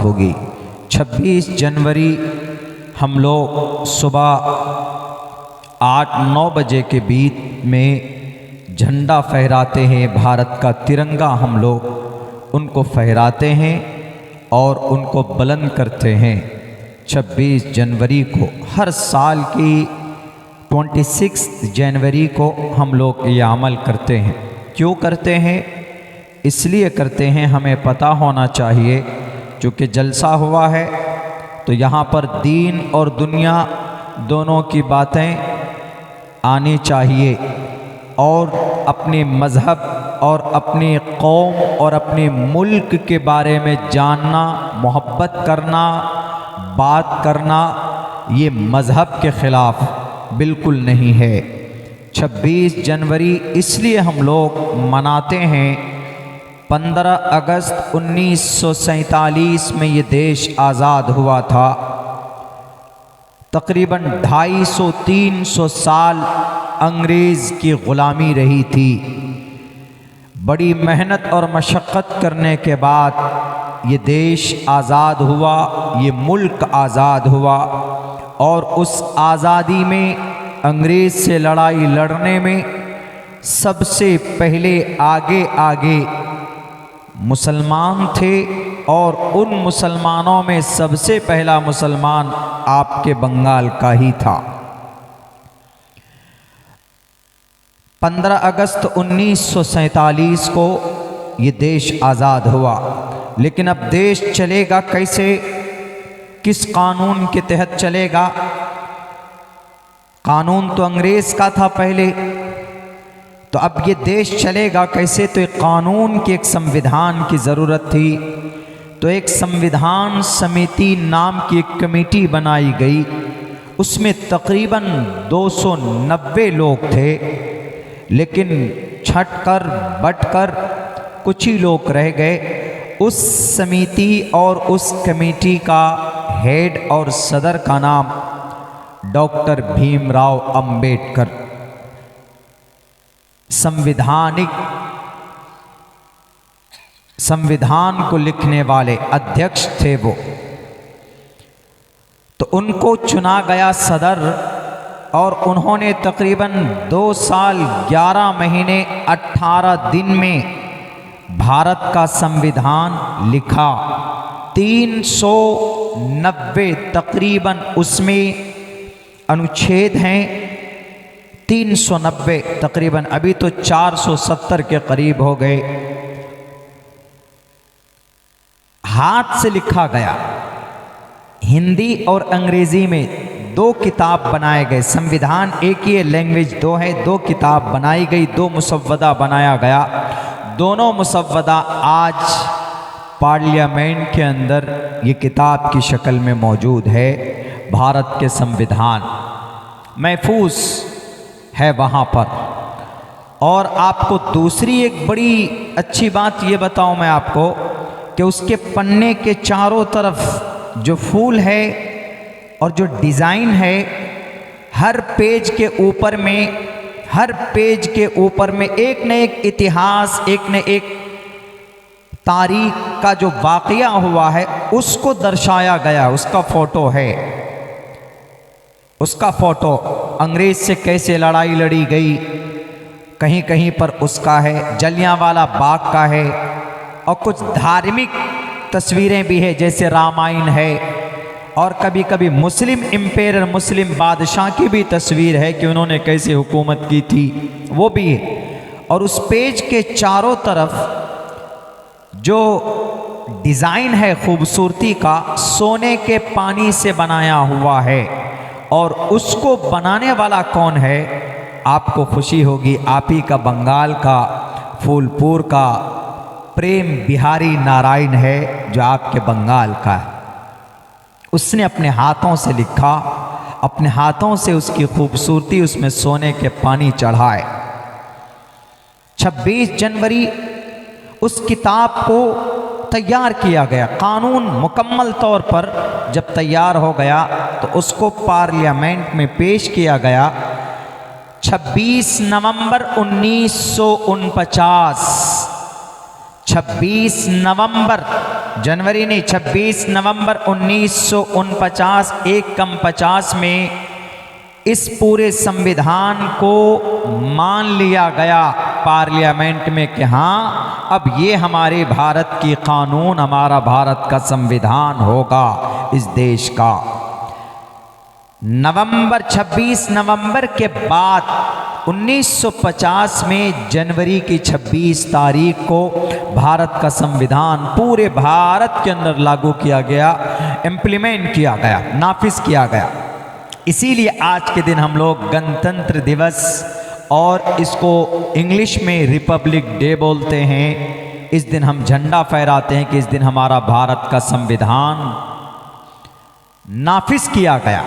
होगी। 26 जनवरी हम लोग सुबह 8-9 बजे के बीच में झंडा फहराते हैं, भारत का तिरंगा हम लोग उनको फहराते हैं और उनको बुलंद करते हैं। 26 जनवरी को हर साल की 26 जनवरी को हम लोग ये अमल करते हैं। क्यों करते हैं? इसलिए करते हैं, हमें पता होना चाहिए क्योंकि जलसा हुआ है तो यहाँ पर दीन और दुनिया दोनों की बातें आनी चाहिए और अपने मज़हब और अपनी कौम और अपने मुल्क के बारे में जानना, मोहब्बत करना, बात करना ये मज़हब के ख़िलाफ़ बिल्कुल नहीं है। 26 जनवरी इसलिए हम लोग मनाते हैं। 15 अगस्त 1947 में ये देश आज़ाद हुआ था। तकरीबन 250-300 साल अंग्रेज़ की ग़ुलामी रही थी। बड़ी मेहनत और मशक्क़त करने के बाद ये देश आज़ाद हुआ, ये मुल्क आज़ाद हुआ और उस आज़ादी में अंग्रेज़ से लड़ाई लड़ने में सबसे पहले आगे मुसलमान थे और उन मुसलमानों में सबसे पहला मुसलमान आपके बंगाल का ही था। 15 अगस्त 1947 को ये देश आज़ाद हुआ, लेकिन अब देश चलेगा कैसे, किस कानून के तहत चलेगा? कानून तो अंग्रेज़ का था पहले, तो अब ये देश चलेगा कैसे? तो एक कानून की, एक संविधान की ज़रूरत थी। तो एक संविधान समिति नाम की एक कमेटी बनाई गई। उसमें तकरीबन 290 लोग थे, लेकिन छटकर बटकर कुछ ही लोग रह गए। उस समिति और उस कमेटी का हेड और सदर का नाम डॉक्टर भीमराव अंबेडकर, संविधान को लिखने वाले अध्यक्ष थे वो। तो उनको चुना गया सदर और उन्होंने तकरीबन 2 साल 11 महीने 18 दिन में भारत का संविधान लिखा। 390 तकरीबन उसमें अनुच्छेद हैं, 390 तकरीबन, अभी तो 470 के करीब हो गए। हाथ से लिखा गया। हिंदी और अंग्रेजी में 2 किताब बनाए गए। संविधान एक ही है, लैंग्वेज 2 है। 2 किताब बनाई गई, 2 मुसव्वदा बनाया गया। दोनों मुसव्वदा आज पार्लियामेंट के अंदर ये किताब की शक्ल में मौजूद है। भारत के संविधान महफूज है वहाँ पर। और आपको दूसरी एक बड़ी अच्छी बात ये बताऊँ मैं आपको कि उसके पन्ने के चारों तरफ जो फूल है और जो डिज़ाइन है, हर पेज के ऊपर में एक न एक इतिहास, एक न एक तारीख का जो वाक़या हुआ है उसको दर्शाया गया। उसका फ़ोटो है, उसका फ़ोटो अंग्रेज़ से कैसे लड़ाई लड़ी गई, कहीं कहीं पर उसका है। जलियांवाला बाग का है और कुछ धार्मिक तस्वीरें भी है, जैसे रामायण है। और कभी कभी मुस्लिम एम्पायर, मुस्लिम बादशाह की भी तस्वीर है कि उन्होंने कैसे हुकूमत की थी, वो भी है। और उस पेज के चारों तरफ जो डिज़ाइन है खूबसूरती का, सोने के पानी से बनाया हुआ है। और उसको बनाने वाला कौन है? आपको खुशी होगी, आप ही का बंगाल का, फूलपुर का प्रेम बिहारी नारायण है, जो आपके बंगाल का है। उसने अपने हाथों से लिखा, अपने हाथों से उसकी खूबसूरती, उसमें सोने के पानी चढ़ाए। 26 जनवरी उस किताब को तैयार किया गया। कानून मुकम्मल तौर पर जब तैयार हो गया तो उसको पार्लियामेंट में पेश किया गया। 26 नवंबर 1949, 26 नवंबर जनवरी नहीं 26 नवंबर 1949 1:50 में इस पूरे संविधान को मान लिया गया पार्लियामेंट में कि हाँ अब ये हमारे भारत की कानून, हमारा भारत का संविधान होगा इस देश का। 26 नवंबर के बाद 1950 में जनवरी की 26 तारीख को भारत का संविधान पूरे भारत के अंदर लागू किया गया, इम्प्लीमेंट किया गया, नाफिज किया गया। इसीलिए आज के दिन हम लोग गणतंत्र दिवस और इसको इंग्लिश में रिपब्लिक डे बोलते हैं। इस दिन हम झंडा फहराते हैं कि इस दिन हमारा भारत का संविधान नाफिज किया गया।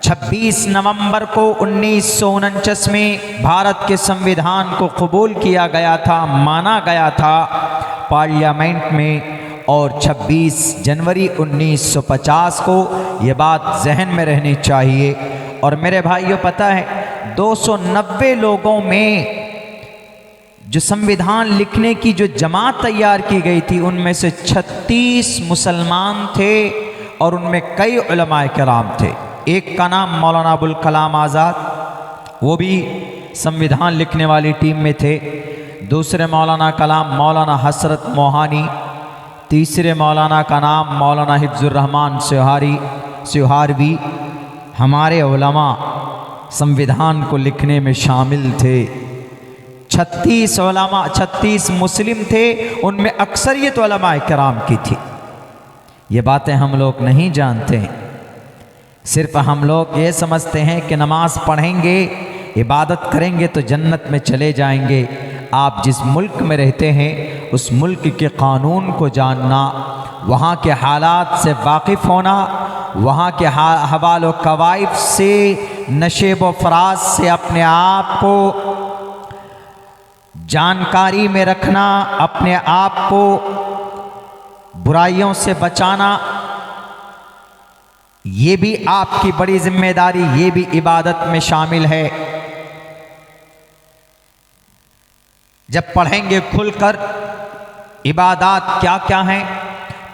26 नवंबर को 1949 में भारत के संविधान को कबूल किया गया था, माना गया था पार्लियामेंट में। और 26 जनवरी 1950 को ये बात जहन में रहनी चाहिए। और मेरे भाइयों पता है 290 लोगों में जो संविधान लिखने की जो जमात तैयार की गई थी उनमें से 36 मुसलमान थे और उनमें कई उलमाए किराम थे। एक का नाम मौलाना अबुल कलाम आज़ाद, वो भी संविधान लिखने वाली टीम में थे। दूसरे मौलाना कलाम मौलाना हसरत मोहानी, तीसरे मौलाना का नाम मौलाना हिफ्जुर्रहमान सिहारवी। हमारे उलमा संविधान को लिखने में शामिल थे। 36 उलमा, 36 मुस्लिम थे, उनमें अक्सरियत उलमा किराम की थी। ये बातें हम लोग नहीं जानते हैं। सिर्फ हम लोग ये समझते हैं कि नमाज पढ़ेंगे, इबादत करेंगे तो जन्नत में चले जाएंगे। आप जिस मुल्क में रहते हैं उस मुल्क के कानून को जानना, वहाँ के हालात से वाकिफ़ होना, वहाँ के हवाल व कवाइद से, नशेब व फराज से अपने आप को जानकारी में रखना, अपने आप को बुराइयों से बचाना, ये भी आपकी बड़ी जिम्मेदारी, ये भी इबादत में शामिल है। जब पढ़ेंगे खुलकर इबादत क्या क्या हैं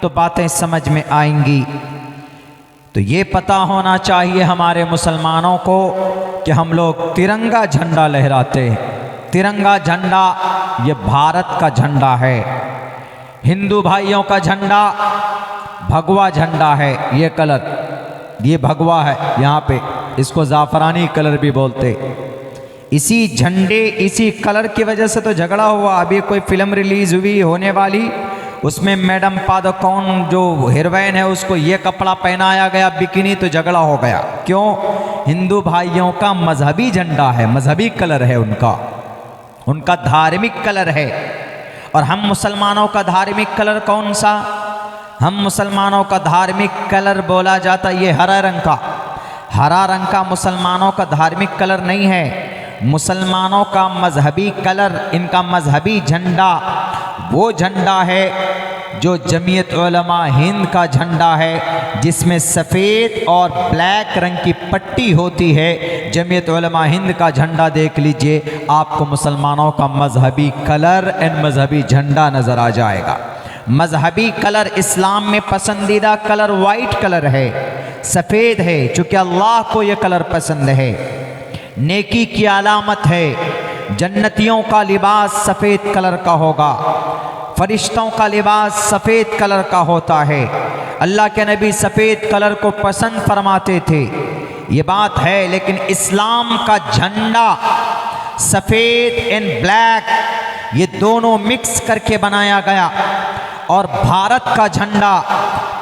तो बातें समझ में आएंगी। तो ये पता होना चाहिए हमारे मुसलमानों को कि हम लोग तिरंगा झंडा लहराते हैं। तिरंगा झंडा ये भारत का झंडा है। हिंदू भाइयों का झंडा भगवा झंडा है। ये कलर, ये भगवा है यहाँ पे, इसको ज़ाफ़रानी कलर भी बोलते। इसी झंडे, इसी कलर की वजह से तो झगड़ा हुआ। अभी कोई फिल्म रिलीज हुई होने वाली, उसमें मैडम पादुकोण जो हीरोइन है उसको ये कपड़ा पहनाया गया बिकिनी, तो झगड़ा हो गया। क्यों? हिंदू भाइयों का मजहबी झंडा है, मजहबी कलर है उनका धार्मिक कलर है। और हम मुसलमानों का धार्मिक कलर कौन सा? हम मुसलमानों का धार्मिक कलर बोला जाता ये हरा रंग का। हरा रंग का मुसलमानों का धार्मिक कलर नहीं है। मुसलमानों का मजहबी कलर, इनका मजहबी झंडा वो झंडा है जो जमीयत उलमा हिंद का झंडा है, जिसमें सफ़ेद और ब्लैक रंग की पट्टी होती है। जमीयत उलमा हिंद का झंडा देख लीजिए, आपको मुसलमानों का मजहबी कलर एंड मजहबी झंडा नज़र आ जाएगा। मजहबी कलर इस्लाम में पसंदीदा कलर वाइट कलर है, सफ़ेद है, चूँकि अल्लाह को ये कलर पसंद है। नेकी की अलामत है। जन्नतियों का लिबास सफ़ेद कलर का होगा, फरिश्तों का लिबास सफ़ेद कलर का होता है। अल्लाह के नबी सफ़ेद कलर को पसंद फरमाते थे, ये बात है। लेकिन इस्लाम का झंडा सफ़ेद एंड ब्लैक ये दोनों मिक्स करके बनाया गया। और भारत का झंडा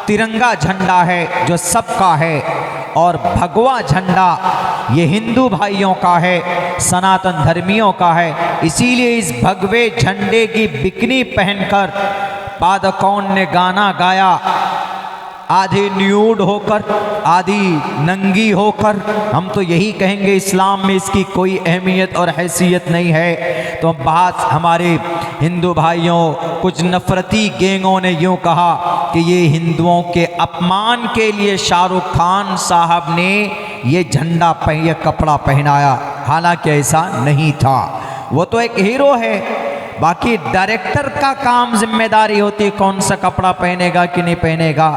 तिरंगा झंडा है जो सबका है, और भगवा झंडा ये हिंदू भाइयों का है, सनातन धर्मियों का है। इसीलिए इस भगवे झंडे की बिकनी पहनकर पादुकोण ने गाना गाया, आधी न्यूड होकर, आधी नंगी होकर। हम तो यही कहेंगे इस्लाम में इसकी कोई अहमियत और हैसियत नहीं है। तो बात हमारे हिंदू भाइयों, कुछ नफरती गैंगों ने यूँ कहा कि ये हिंदुओं के अपमान के लिए शाहरुख खान साहब ने ये झंडा ये कपड़ा पहनाया। हालांकि ऐसा नहीं था, वो तो एक हीरो है। बाकी डायरेक्टर का काम जिम्मेदारी होती है कौन सा कपड़ा पहनेगा कि नहीं पहनेगा।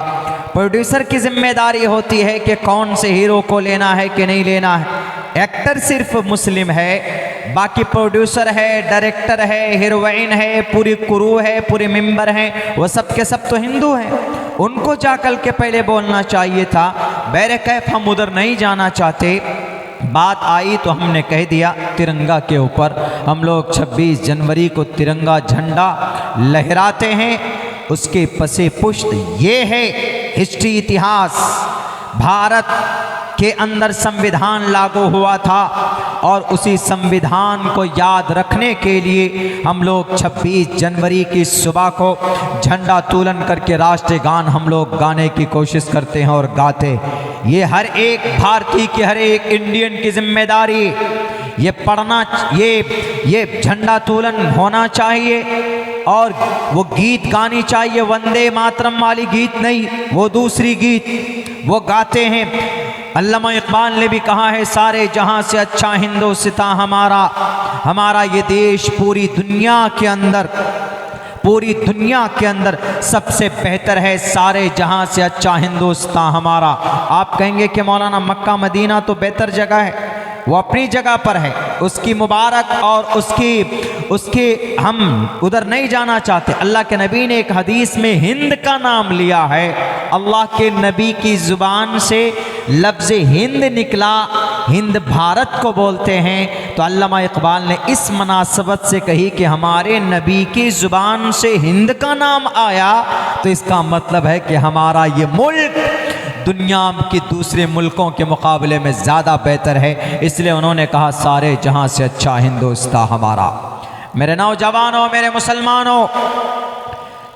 प्रोड्यूसर की जिम्मेदारी होती है कि कौन से हीरो को लेना है कि नहीं लेना है। एक्टर सिर्फ मुस्लिम है, बाकी प्रोड्यूसर है, डायरेक्टर है, हीरोइन है, पूरी क्रू है, पूरे मेंबर हैं, वो सब के सब तो हिंदू हैं। उनको जाकर के पहले बोलना चाहिए था। बैरकैफ हम उधर नहीं जाना चाहते। बात आई तो हमने कह दिया तिरंगा के ऊपर। हम लोग 26 जनवरी को तिरंगा झंडा लहराते हैं। उसके पसे पुष्ट ये है हिस्ट्री, इतिहास। भारत के अंदर संविधान लागू हुआ था और उसी संविधान को याद रखने के लिए हम लोग 26 जनवरी की सुबह को झंडा तोलन करके राष्ट्रीय गान हम लोग गाने की कोशिश करते हैं और गाते। ये हर एक भारतीय की, हर एक इंडियन की जिम्मेदारी। ये पढ़ना, ये झंडा तोलन होना चाहिए और वो गीत गानी चाहिए। वंदे मातरम वाली गीत नहीं, वो दूसरी गीत वो गाते हैं। अल्लामा इकबाल ने भी कहा है, सारे जहां से अच्छा हिंदुस्तां हमारा, हमारा ये देश पूरी दुनिया के अंदर सबसे बेहतर है। सारे जहां से अच्छा हिंदुस्तां हमारा। आप कहेंगे कि मौलाना मक्का मदीना तो बेहतर जगह है, वो अपनी जगह पर है, उसकी मुबारक और उसकी हम उधर नहीं जाना चाहते। अल्लाह के नबी ने एक हदीस में हिंद का नाम लिया है। अल्लाह के नबी की ज़ुबान से लफ्ज़ हिंद निकला, हिंद भारत को बोलते हैं। तो अल्लामा इकबाल ने इस मुनासबत से कही कि हमारे नबी की ज़ुबान से हिंद का नाम आया तो इसका मतलब है कि हमारा ये मुल्क दुनिया के दूसरे मुल्कों के मुकाबले में ज़्यादा बेहतर है। इसलिए उन्होंने कहा सारे जहां से अच्छा हिंदुस्तां हमारा। मेरे नौजवानों, मेरे मुसलमानों,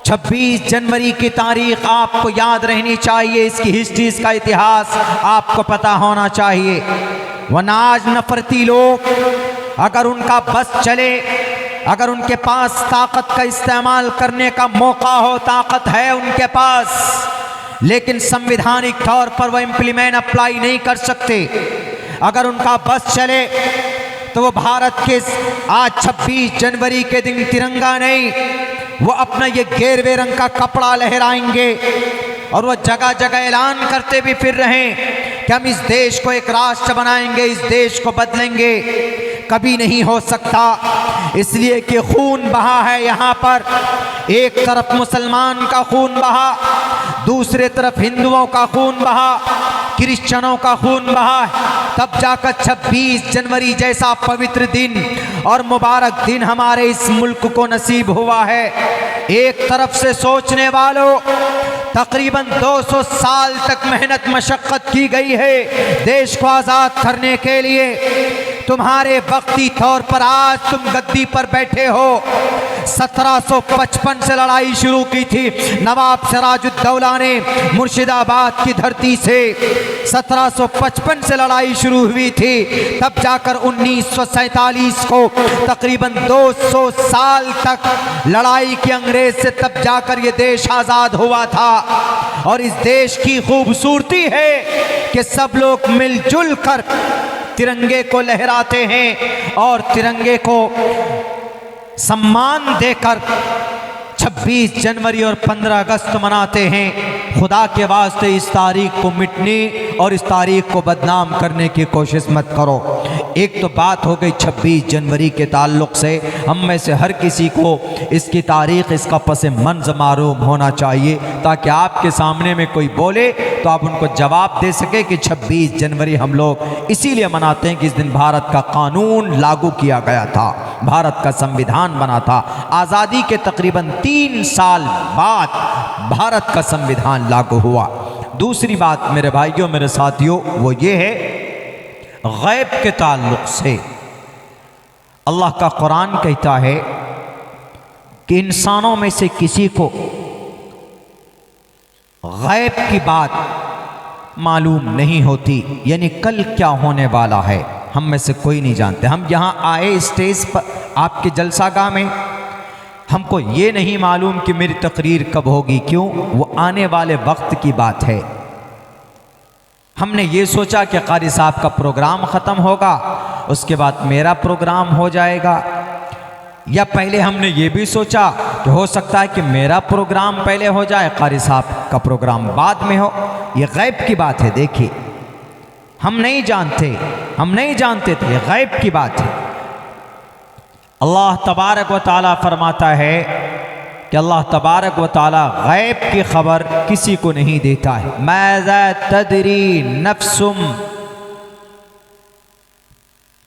26 जनवरी की तारीख आपको याद रहनी चाहिए। इसकी हिस्ट्री, इसका इतिहास आपको पता होना चाहिए। वरना आज नफरती लोग अगर उनका बस चले, अगर उनके पास ताकत का इस्तेमाल करने का मौका हो, ताकत है उनके पास, लेकिन संवैधानिक तौर पर वह इम्प्लीमेंट अप्लाई नहीं कर सकते। अगर उनका बस चले तो वो भारत के आज 26 जनवरी के दिन तिरंगा नहीं, वो अपना ये गेरवे रंग का कपड़ा लहराएंगे और वो जगह जगह ऐलान करते भी फिर रहे कि हम इस देश को एक राष्ट्र बनाएंगे, इस देश को बदलेंगे। कभी नहीं हो सकता, इसलिए कि खून बहा है यहाँ पर। एक तरफ मुसलमान का खून बहा, दूसरे तरफ हिंदुओं का खून बहा, क्रिश्चियनों का खून बहा, तब जाकर 26 जनवरी जैसा पवित्र दिन और मुबारक दिन हमारे इस मुल्क को नसीब हुआ है। एक तरफ से सोचने वालों, तकरीबन 200 साल तक मेहनत मशक्कत की गई है देश को आज़ाद करने के लिए। तुम्हारे वक्ती तौर पर आज तुम गद्दी पर बैठे हो। 1755 से लड़ाई शुरू की थी नवाब सिराजुद्दौला ने मुर्शिदाबाद की धरती से। 1755 से लड़ाई शुरू हुई थी, तब जाकर 1947 को तकरीबन 200 साल तक लड़ाई की अंग्रेज से, तब जाकर ये देश आज़ाद हुआ था। और इस देश की खूबसूरती है कि सब लोग मिलजुल कर तिरंगे को लहराते हैं और तिरंगे को सम्मान देकर 26 जनवरी और 15 अगस्त मनाते हैं। खुदा के वास्ते इस तारीख को मिटने और इस तारीख को बदनाम करने की कोशिश मत करो। एक तो बात हो गई 26 जनवरी के ताल्लुक़ से, हम में से हर किसी को इसकी तारीख़, इसका पस मंज़र मालूम होना चाहिए, ताकि आपके सामने में कोई बोले तो आप उनको जवाब दे सके कि 26 जनवरी हम लोग इसीलिए मनाते हैं कि इस दिन भारत का कानून लागू किया गया था, भारत का संविधान बना था। आज़ादी के तकरीबन 3 साल बाद भारत का संविधान लागू हुआ। दूसरी बात मेरे भाइयों, मेरे साथियों, वो ये है गैब के ताल्लुक़ से। अल्लाह का कुरान कहता है कि इंसानों में से किसी को गैब की बात मालूम नहीं होती, यानी कल क्या होने वाला है हम में से कोई नहीं जानते। हम यहाँ आए स्टेज पर आपके जलसागाह में, हमको ये नहीं मालूम कि मेरी तकरीर कब होगी, क्यों? वो आने वाले वक्त की बात है। हमने ये सोचा कि कारी साहब का प्रोग्राम ख़त्म होगा, उसके बाद मेरा प्रोग्राम हो जाएगा। या पहले हमने ये भी सोचा कि हो सकता है कि मेरा प्रोग्राम पहले हो जाए, कारी साहब का प्रोग्राम बाद में हो। ये गैब की बात है। देखिए, हम नहीं जानते थे, ये गैब की बात है। अल्लाह तबारक व तआला फरमाता है कि अल्लाह तबारक व तआला गैब की खबर किसी को नहीं देता है। माज़ा तदरी नफ्सुम,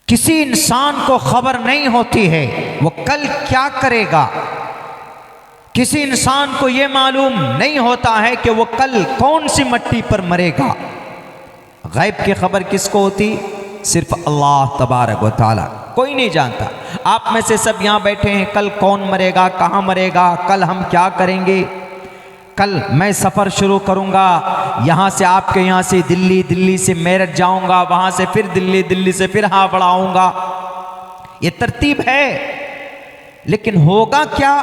किसी इंसान को खबर नहीं होती है वो कल क्या करेगा। किसी इंसान को ये मालूम नहीं होता है कि वो कल कौन सी मट्टी पर मरेगा। गैब की खबर किसको होती? सिर्फ अल्लाह तबारक व तआला। कोई नहीं जानता। आप में से सब यहाँ बैठे हैं, कल कौन मरेगा, कहाँ मरेगा, कल हम क्या करेंगे। कल मैं सफ़र शुरू करूँगा, यहाँ से आपके यहाँ से दिल्ली, दिल्ली से मेरठ जाऊँगा, वहाँ से फिर दिल्ली, दिल्ली से फिर हावड़ आऊँगा। ये तरतीब है, लेकिन होगा क्या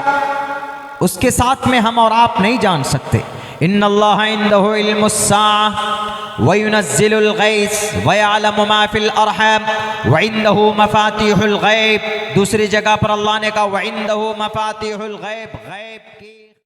उसके साथ में हम और आप नहीं जान सकते। इन्नल्लाह इंदहु इल्मुस्साअह व युनज़्ज़िलुल गैस व यअलमु मा फिल अरहम व इंदहु मफातिहुल गैब। दूसरी जगह पर अल्लाह ने कहा व इंदहु मफातिहुल गैब, गैब की